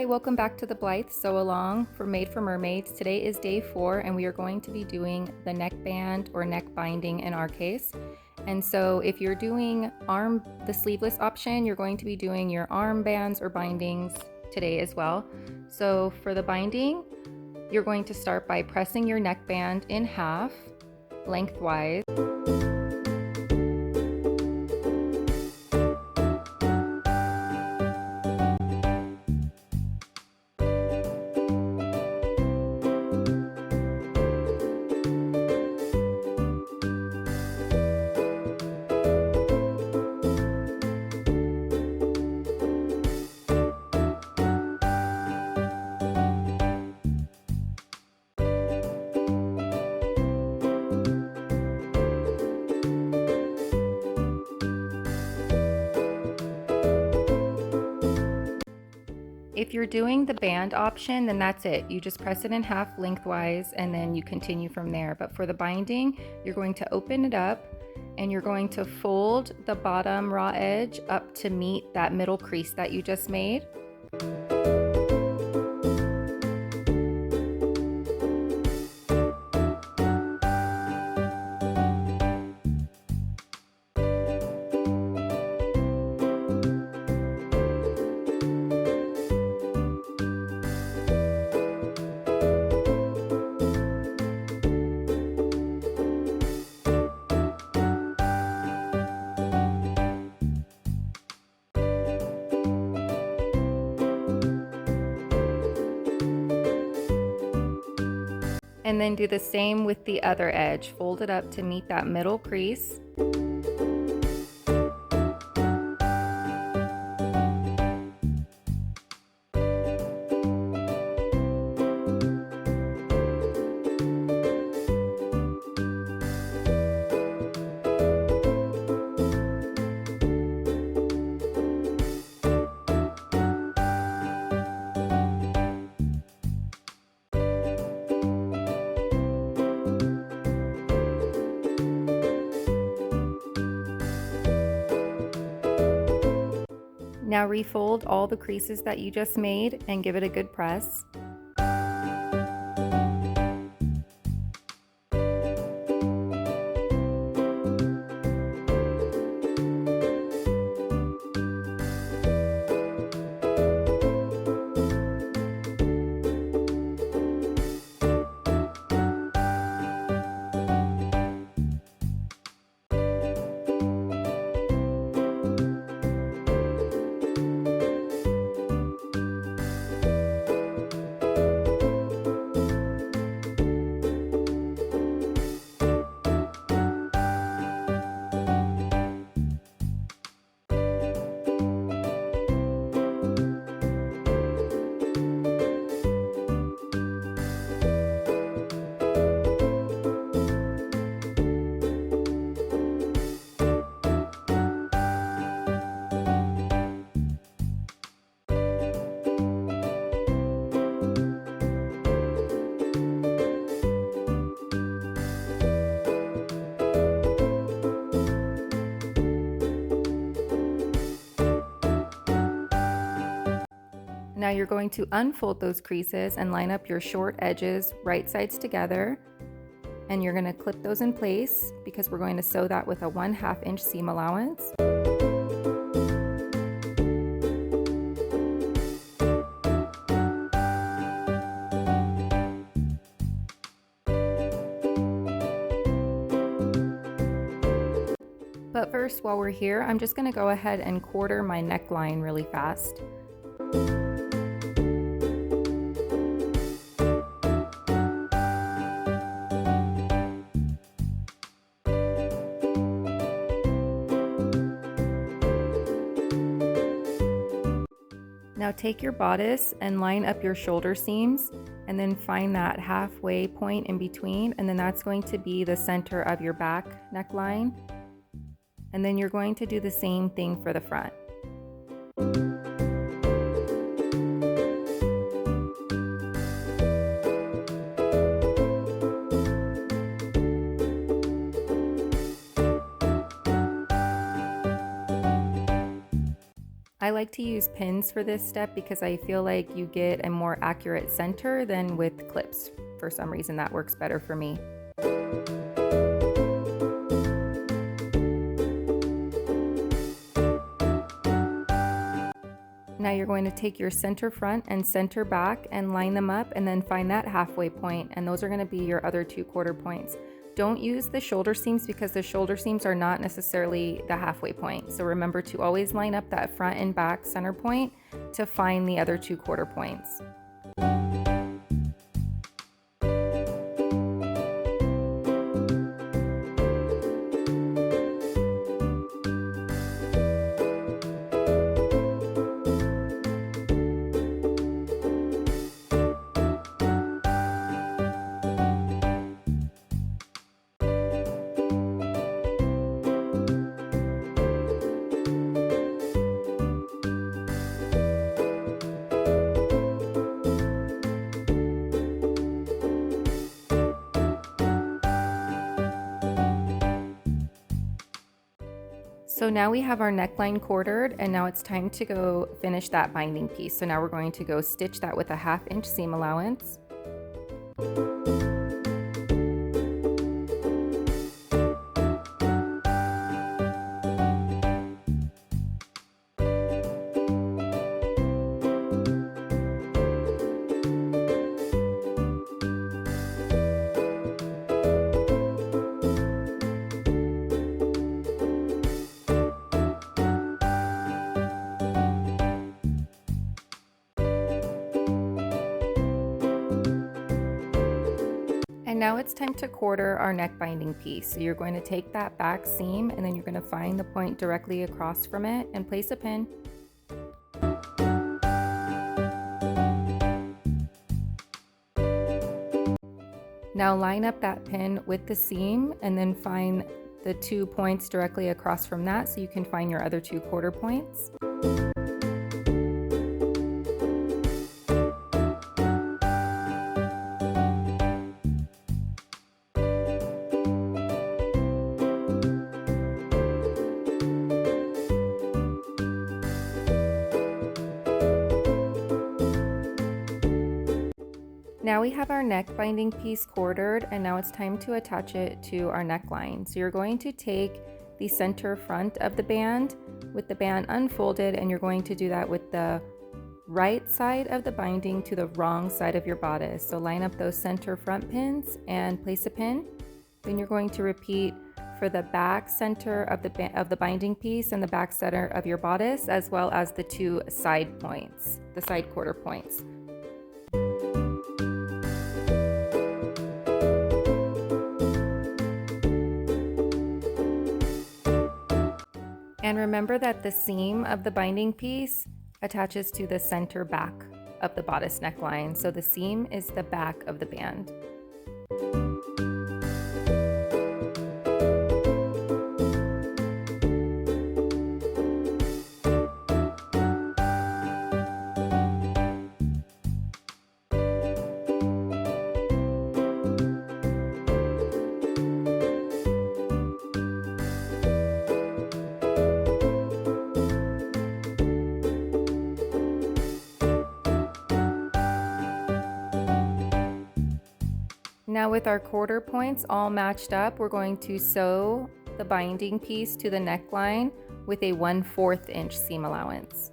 Hi, welcome back to the Blythe Sew-a-long for Made for Mermaids. Today is day 4 and we are going to be doing the neckband or neck binding in our case. And so if you're doing the sleeveless option, you're going to be doing your arm bands or bindings today as well. So for the binding, you're going to start by pressing your neckband in half lengthwise. If you're doing the band option, then that's it. You just press it in half lengthwise and then you continue from there. But for the binding, you're going to open it up and you're going to fold the bottom raw edge up to meet that middle crease that you just made. And then do the same with the other edge. Fold it up to meet that middle crease. Now refold all the creases that you just made and give it a good press. Now you're going to unfold those creases and line up your short edges right sides together, and you're going to clip those in place because we're going to sew that with a 1/2 inch seam allowance. But first, while we're here, I'm just going to go ahead and quarter my neckline really fast. Now take your bodice and line up your shoulder seams and then find that halfway point in between, and then that's going to be the center of your back neckline. And then you're going to do the same thing for the front. I like to use pins for this step because I feel like you get a more accurate center than with clips. For some reason that works better for me. Now you're going to take your center front and center back and line them up and then find that halfway point, and those are going to be your other 2/4 points. Don't use the shoulder seams because the shoulder seams are not necessarily the halfway point. So remember to always line up that front and back center point to find the other 2/4 points. So now we have our neckline quartered, and now it's time to go finish that binding piece. So now we're going to go stitch that with a 1/2 inch seam allowance. And now it's time to quarter our neck binding piece. So you're going to take that back seam and then you're going to find the point directly across from it and place a pin. Now line up that pin with the seam and then find the 2 points directly across from that so you can find your other 2/4 points. Now we have our neck binding piece quartered, and now it's time to attach it to our neckline. So you're going to take the center front of the band with the band unfolded, and you're going to do that with the right side of the binding to the wrong side of your bodice. So line up those center front pins and place a pin. Then you're going to repeat for the back center of the binding piece and the back center of your bodice, as well as the 2 side points, the side quarter points. And remember that the seam of the binding piece attaches to the center back of the bodice neckline. So the seam is the back of the band. Now with our quarter points all matched up, we're going to sew the binding piece to the neckline with a 1/4 inch seam allowance.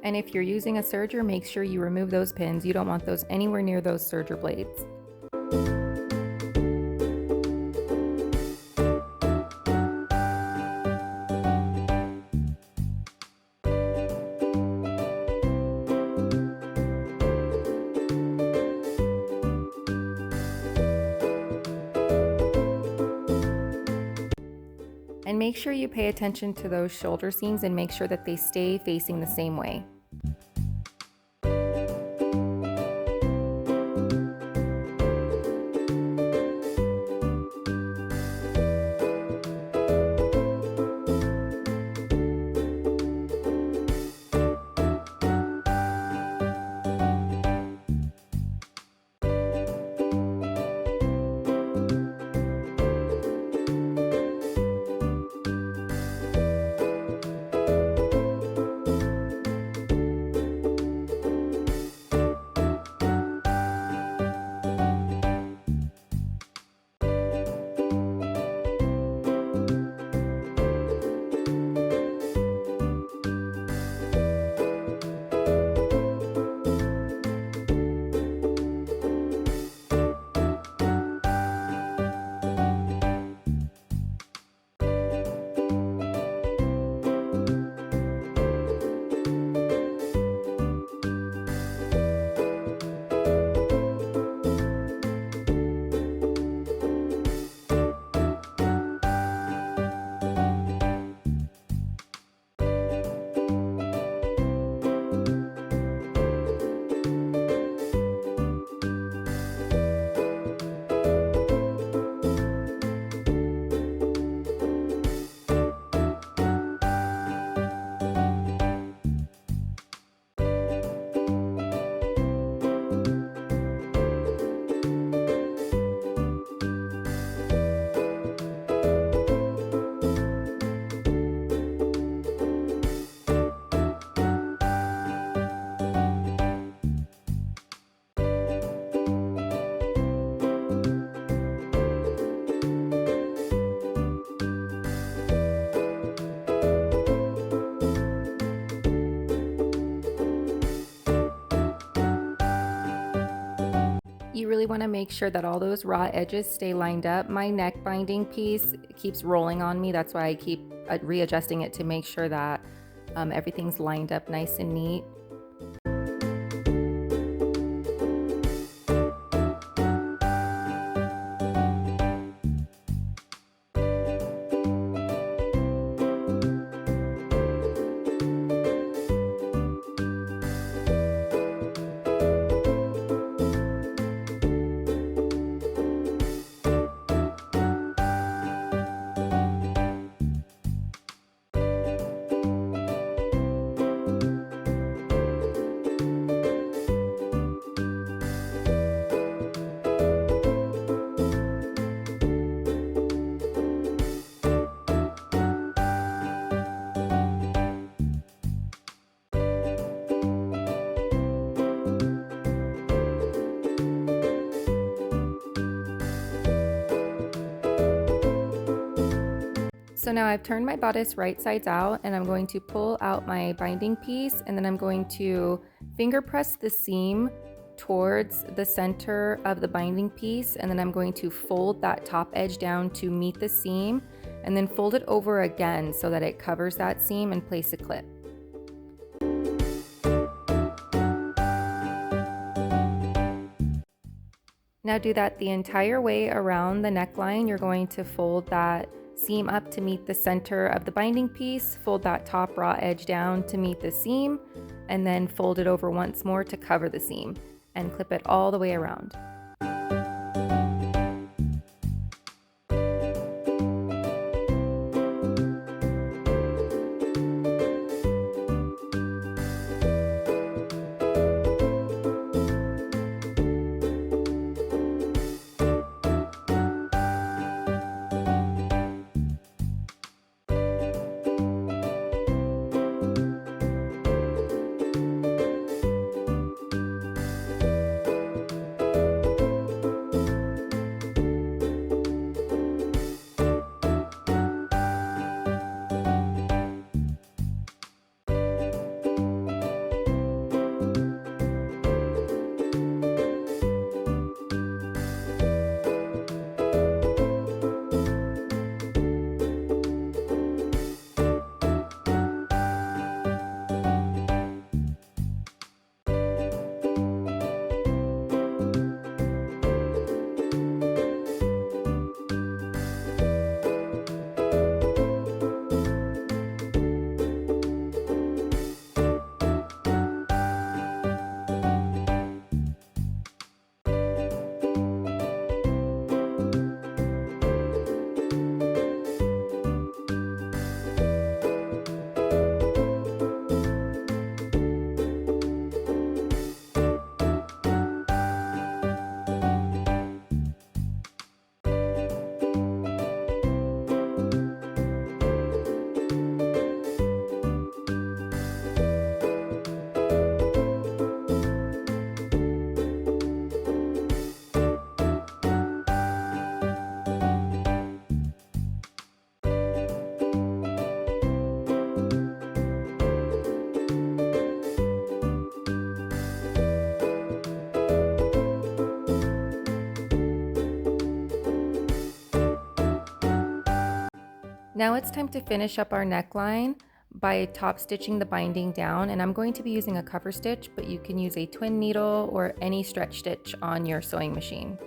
And if you're using a serger, make sure you remove those pins. You don't want those anywhere near those serger blades. And make sure you pay attention to those shoulder seams and make sure that they stay facing the same way. you really want to make sure that all those raw edges stay lined up. My neck binding piece keeps rolling on me. That's why I keep readjusting it to make sure that everything's lined up nice and neat. So now I've turned my bodice right sides out, and I'm going to pull out my binding piece, and then I'm going to finger press the seam towards the center of the binding piece, and then I'm going to fold that top edge down to meet the seam, and then fold it over again so that it covers that seam, and place a clip. Now do that the entire way around the neckline. You're going to fold that seam up to meet the center of the binding piece, fold that top raw edge down to meet the seam, and then fold it over once more to cover the seam, and clip it all the way around. Now it's time to finish up our neckline by top stitching the binding down, and I'm going to be using a cover stitch, but you can use a twin needle or any stretch stitch on your sewing machine.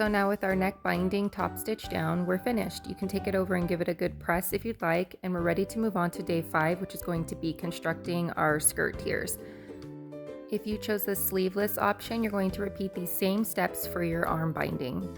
So now with our neck binding top stitch down, we're finished. You can take it over and give it a good press if you'd like, and we're ready to move on to day 5, which is going to be constructing our skirt tiers. If you chose the sleeveless option, you're going to repeat these same steps for your arm binding.